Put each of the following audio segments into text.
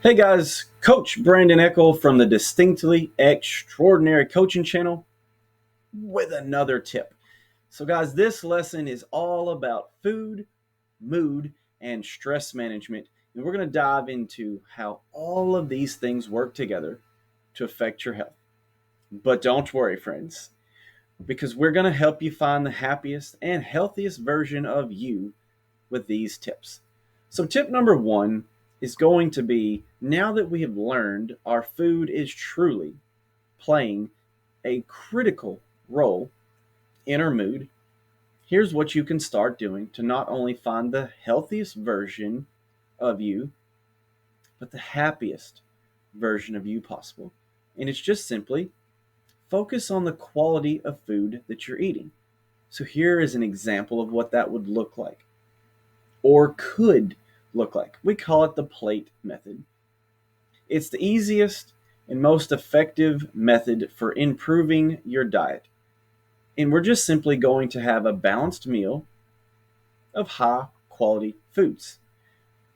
Hey guys, Coach Brandon Eckel from the Distinctly Extraordinary Coaching Channel with another tip. So, guys, this lesson is all about food, mood, and stress management. And we're going to dive into how all of these things work together to affect your health. But don't worry, friends, because we're going to help you find the happiest and healthiest version of you with these tips. So, tip number one is going to be now that we have learned our food is truly playing a critical role in our mood, here's what you can start doing to not only find the healthiest version of you, but the happiest version of you possible. And it's just simply focus on the quality of food that you're eating. So, here is an example of what that would look like or could look like. We call it the plate method. It's the easiest and most effective method for improving your diet. And we're just simply going to have a balanced meal of high quality foods.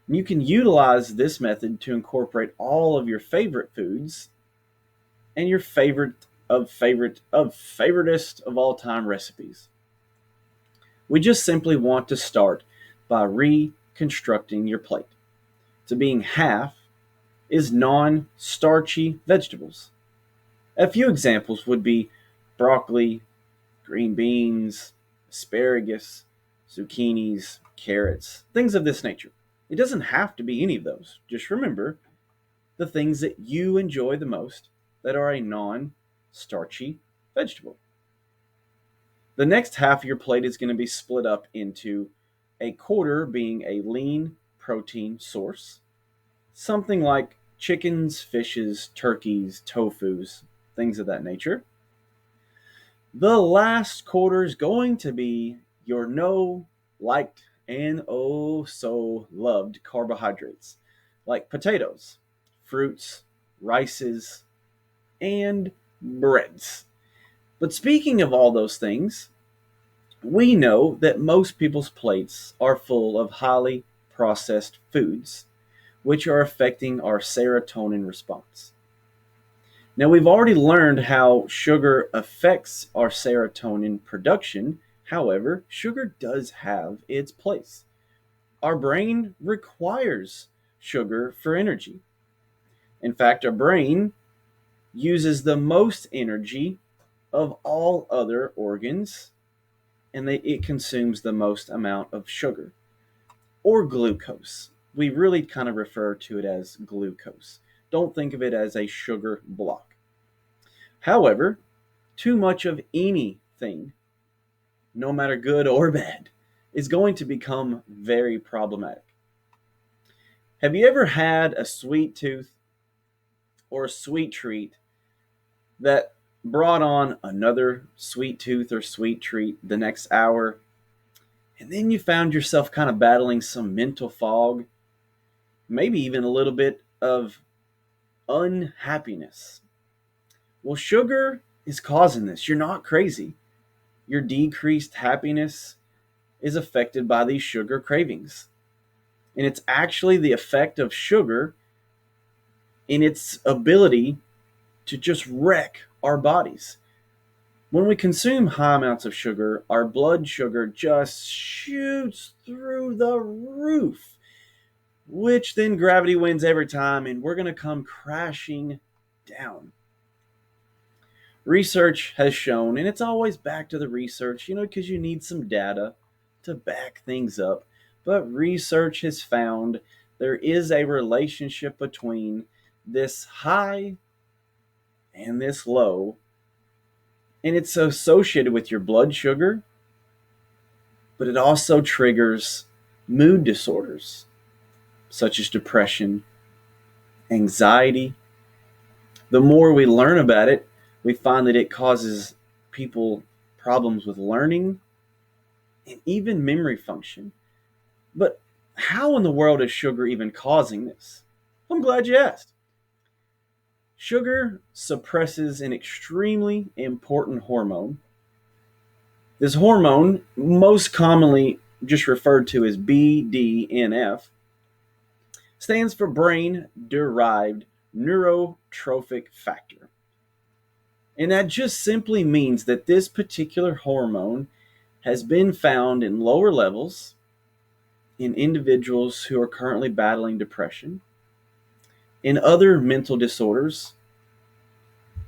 You can utilize this method to incorporate all of your favorite foods and your favoriteest of all time recipes. We just simply want to start by reconstructing your plate to being half is non-starchy vegetables. A few examples would be broccoli, green beans, asparagus, zucchinis, carrots, things of this nature. It doesn't have to be any of those. Just remember the things that you enjoy the most that are a non-starchy vegetable. The next half of your plate is going to be split up into a quarter being a lean protein source, something like chickens, fishes, turkeys, tofus, things of that nature. The last quarter is going to be your liked, and oh so loved carbohydrates, like potatoes, fruits, rices, and breads. But speaking of all those things, we know that most people's plates are full of highly processed foods, which are affecting our serotonin response. Now, we've already learned how sugar affects our serotonin production. However, sugar does have its place. Our brain requires sugar for energy. In fact, our brain uses the most energy of all other organs, and it consumes the most amount of sugar or glucose. We really kind of refer to it as glucose. Don't think of it as a sugar block. However, too much of anything, no matter good or bad, is going to become very problematic. Have you ever had a sweet tooth or a sweet treat that brought on another sweet tooth or sweet treat the next hour, and then you found yourself kind of battling some mental fog, maybe even a little bit of unhappiness? Well, sugar is causing this. You're not crazy. Your decreased happiness is affected by these sugar cravings. And it's actually the effect of sugar in its ability to just wreck our bodies. When we consume high amounts of sugar, our blood sugar just shoots through the roof, which then gravity wins every time, and we're going to come crashing down. Research has shown, and it's always back to the research, because you need some data to back things up. But research has found there is a relationship between this high and this low, and it's associated with your blood sugar, but it also triggers mood disorders such as depression, anxiety. The more we learn about it, we find that it causes people problems with learning and even memory function. But how in the world is sugar even causing this? I'm glad you asked. Sugar suppresses an extremely important hormone. This hormone, most commonly just referred to as BDNF, stands for brain derived neurotrophic factor. And that just simply means that this particular hormone has been found in lower levels in individuals who are currently battling depression, in other mental disorders.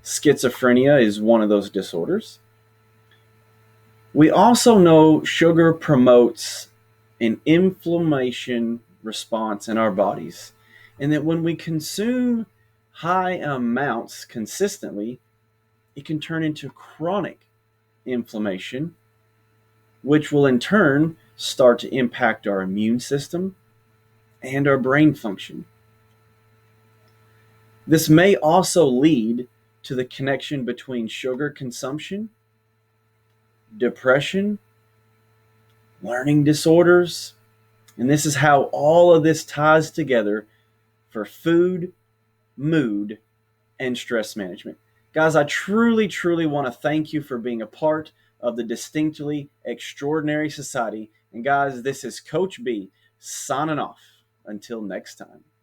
Schizophrenia is one of those disorders. We also know sugar promotes an inflammation response in our bodies, and that when we consume high amounts consistently, it can turn into chronic inflammation, which will in turn start to impact our immune system and our brain function. This may also lead to the connection between sugar consumption, depression, learning disorders, and this is how all of this ties together for food, mood, and stress management. Guys, I truly, truly want to thank you for being a part of the Distinctly Extraordinary Society. And guys, this is Coach B signing off. Until next time.